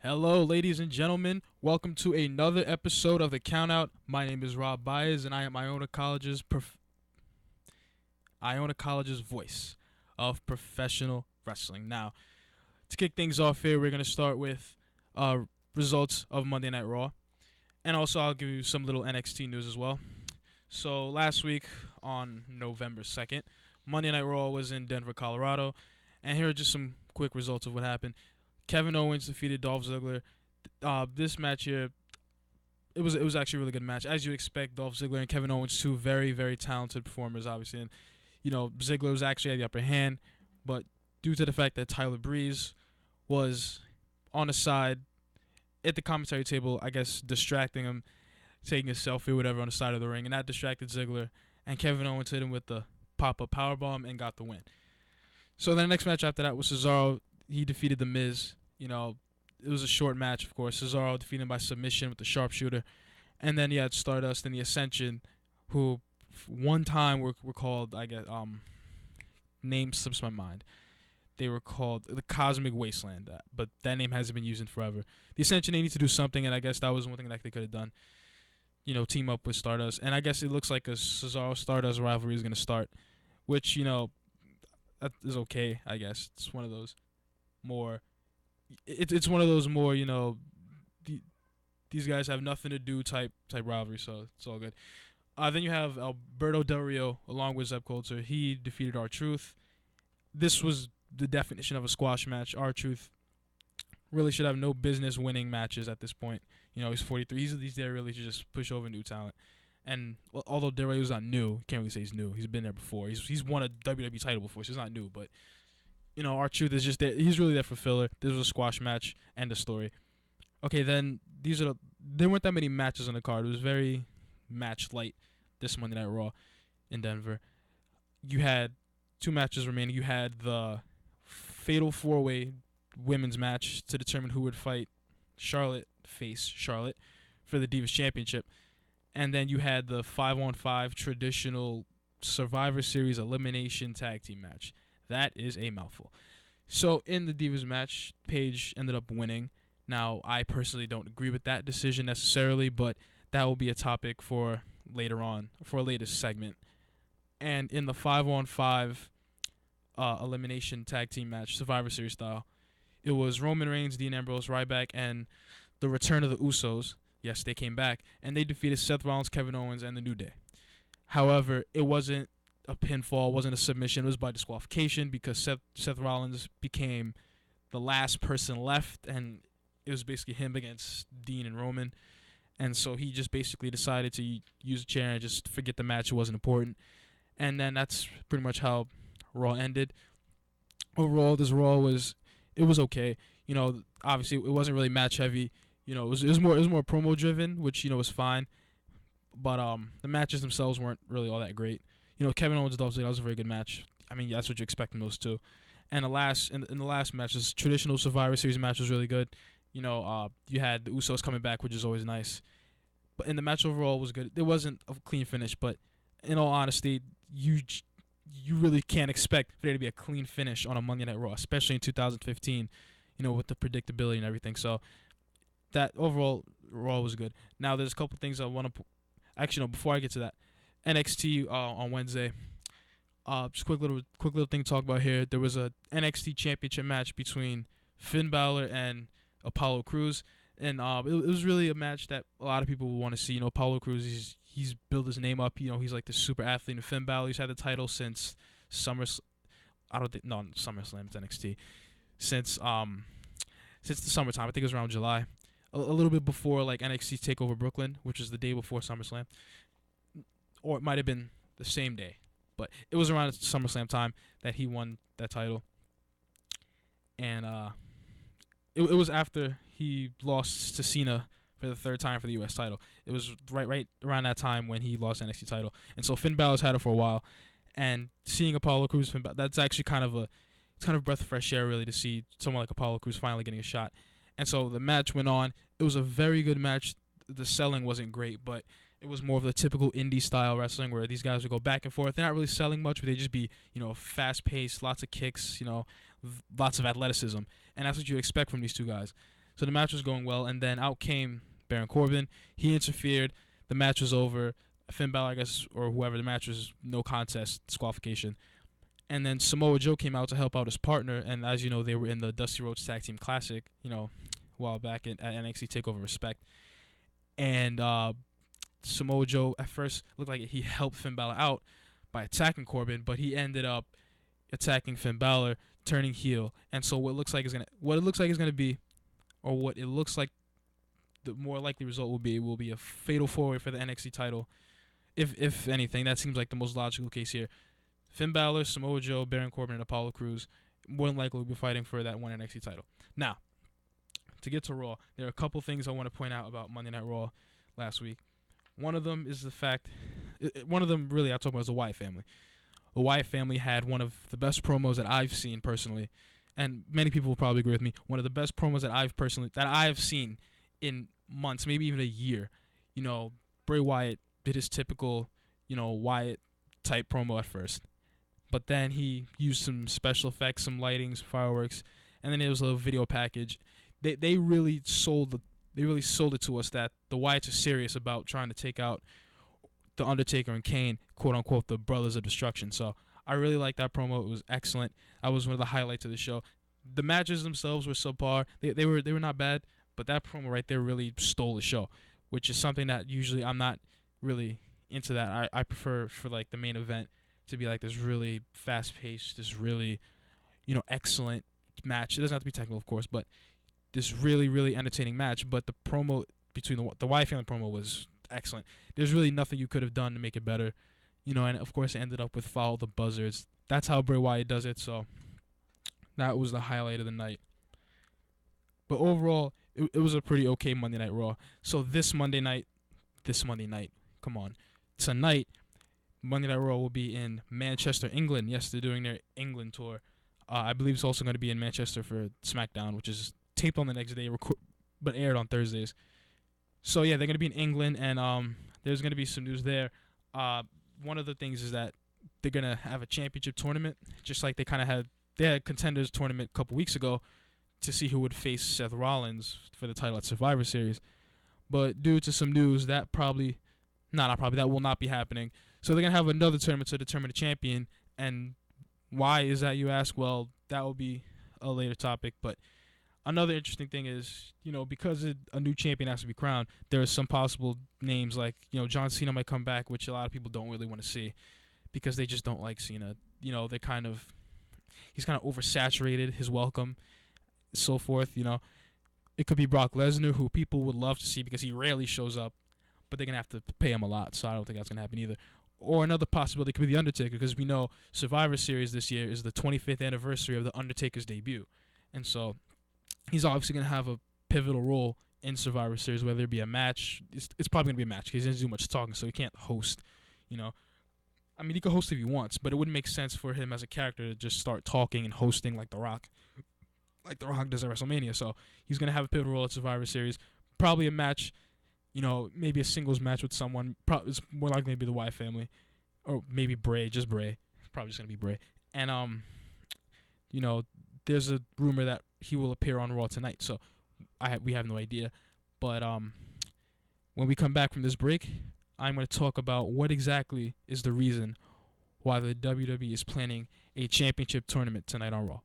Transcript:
Hello, ladies and gentlemen. Welcome to another episode of the Countout. My name is Rob Baez, and I am Iona College's voice of professional wrestling. Now, to kick things off here, we're going to start with uh, results of Monday Night Raw, and also I'll give you some little NXT news as well. So last week on November 2nd, Monday Night Raw was in Denver, Colorado, and here are just some quick results of what happened. Kevin Owens defeated Dolph Ziggler. This match here, it was actually a really good match, as you expect. Dolph Ziggler and Kevin Owens, two very talented performers, obviously, and Ziggler was actually at the upper hand, but due to the fact that Tyler Breeze was on the side at the commentary table, I guess distracting him, taking a selfie or whatever on the side of the ring, and that distracted Ziggler, and Kevin Owens hit him with the pop-up powerbomb and got the win. So the next match after that was Cesaro. He defeated The Miz. It was a short match, of course. Cesaro defeated him by submission with the sharpshooter. And then you had Stardust and the Ascension, who one time were called, I guess, name slips my mind. They were called the Cosmic Wasteland, but that name hasn't been used in forever. The Ascension, they need to do something, and I guess that was one thing that they could have done. Team up with Stardust. And I guess it looks like a Cesaro-Stardust rivalry is going to start, which, that is okay, I guess. It's one of those more it's one of those more these guys have nothing to do type rivalry, so it's all good. Then you have Alberto Del Rio along with Zeb Coulter. He defeated R-Truth. This was the definition of a squash match. R-Truth really should have no business winning matches at this point. He's 43. He's there really to just push over new talent. And although Del Rio's not new, you can't really say he's new. He's been there before. He's won a WWE title before, so he's not new. But R-Truth is just there. He's really there for filler. This was a squash match. End of story. Okay, then there weren't that many matches on the card. It was very match light this Monday Night Raw in Denver. You had two matches remaining. You had the Fatal 4-Way women's match to determine who would face Charlotte for the Divas Championship. And then you had the 5-on-5 traditional Survivor Series elimination tag team match. That is a mouthful. So in the Divas match, Paige ended up winning. Now, I personally don't agree with that decision necessarily, but that will be a topic for later on, for a latest segment. And in the 5-on-5 elimination tag team match, Survivor Series style, it was Roman Reigns, Dean Ambrose, Ryback, and the return of the Usos. Yes, they came back, and they defeated Seth Rollins, Kevin Owens, and The New Day. However, it wasn't a pinfall, wasn't a submission. It was by disqualification because Seth Rollins became the last person left, and it was basically him against Dean and Roman. And so he just basically decided to use a chair and just forget the match. It wasn't important. And then that's pretty much how Raw ended. Overall, this Raw was okay. Obviously it wasn't really match heavy. It was more promo driven, which was fine. But the matches themselves weren't really all that great. Kevin Owens and Dolph Ziggler, that was a very good match. I mean, that's what you expect from those two. And in the last match, this traditional Survivor Series match was really good. You had the Usos coming back, which is always nice. But in the match overall was good. It wasn't a clean finish, but in all honesty, you really can't expect for there to be a clean finish on a Monday Night Raw, especially in 2015. With the predictability and everything. So that overall Raw was good. Now there's a couple things I want to. Actually, no. Before I get to that, NXT on Wednesday. Just quick little thing to talk about here. There was a NXT Championship match between Finn Balor and Apollo Crews, and it was really a match that a lot of people want to see. Apollo Crews, he's built his name up. He's like the super athlete. And Finn Balor, he's had the title since SummerSlam. SummerSlam, it's NXT. Since the summertime. I think it was around July. A little bit before like NXT TakeOver Brooklyn, which was the day before SummerSlam. Or it might have been the same day. But it was around SummerSlam time that he won that title. And it was after he lost to Cena for the third time for the U.S. title. It was right around that time when he lost the NXT title. And so Finn Balor's had it for a while. And seeing Apollo Crews, Finn Balor, that's actually kind of a breath of fresh air, really, to see someone like Apollo Crews finally getting a shot. And so the match went on. It was a very good match. The selling wasn't great, but it was more of the typical indie style wrestling where these guys would go back and forth. They're not really selling much, but they just be, fast paced, lots of kicks, lots of athleticism. And that's what you expect from these two guys. So the match was going well, and then out came Baron Corbin. He interfered. The match was over. Finn Balor, I guess, or whoever, the match was no contest, disqualification. And then Samoa Joe came out to help out his partner, and as you know, they were in the Dusty Rhodes Tag Team Classic, a while back at NXT TakeOver Respect. And Samoa Joe at first looked like he helped Finn Balor out by attacking Corbin, but he ended up attacking Finn Balor, turning heel. And so what it looks like is gonna be, or what it looks like the more likely result will be a fatal four-way for the NXT title. If anything, that seems like the most logical case here. Finn Balor, Samoa Joe, Baron Corbin, and Apollo Crews more than likely will be fighting for that one NXT title. Now, to get to Raw, there are a couple things I want to point out about Monday Night Raw last week. One of them is the fact, one of them really I'll talk about is the Wyatt family. The Wyatt family had one of the best promos that I've seen personally, and many people will probably agree with me. One of the best promos that I've seen in months, maybe even a year. Bray Wyatt did his typical, Wyatt type promo at first. But then he used some special effects, some lighting, some fireworks, and then it was a little video package. They really sold it to us that the Wyatts are serious about trying to take out the Undertaker and Kane, quote unquote, the Brothers of Destruction. So I really liked that promo. It was excellent. That was one of the highlights of the show. The matches themselves were subpar. They were not bad, but that promo right there really stole the show, which is something that usually I'm not really into. That I prefer for like the main event to be like this really fast-paced, this really, excellent match. It doesn't have to be technical, of course, but this really, really entertaining match. But the promo between the Wyatt family promo was excellent. There's really nothing you could have done to make it better, and of course it ended up with Follow the Buzzards. That's how Bray Wyatt does it, so that was the highlight of the night. But overall, it was a pretty okay Monday Night Raw. So tonight, Monday Night Raw will be in Manchester, England. Yes, they're doing their England tour. I believe it's also going to be in Manchester for SmackDown, which is taped on the next day, but aired on Thursdays. So yeah, they're going to be in England, and there's going to be some news there. One of the things is that they're going to have a championship tournament, just like they had a contenders tournament a couple weeks ago to see who would face Seth Rollins for the title at Survivor Series. But due to some news, that will not be happening. So they're going to have another tournament to determine the champion. And why is that, you ask? Well, that will be a later topic. But another interesting thing is, because a new champion has to be crowned, there are some possible names like, John Cena might come back, which a lot of people don't really want to see because they just don't like Cena. He's kind of oversaturated, his welcome, so forth. It could be Brock Lesnar, who people would love to see because he rarely shows up, but they're going to have to pay him a lot, so I don't think that's going to happen either. Or another possibility could be The Undertaker, because we know Survivor Series this year is the 25th anniversary of The Undertaker's debut. And so he's obviously going to have a pivotal role in Survivor Series, whether it be a match. It's probably going to be a match because he doesn't do much talking, so he can't host, I mean, he could host if he wants, but it wouldn't make sense for him as a character to just start talking and hosting like The Rock does at WrestleMania. So he's going to have a pivotal role at Survivor Series. Probably a match, maybe a singles match with someone. It's more likely to be the Wyatt family. Or maybe Bray, just Bray. Probably just going to be Bray. And, there's a rumor that he will appear on Raw tonight. So we have no idea. But when we come back from this break, I'm going to talk about what exactly is the reason why the WWE is planning a championship tournament tonight on Raw.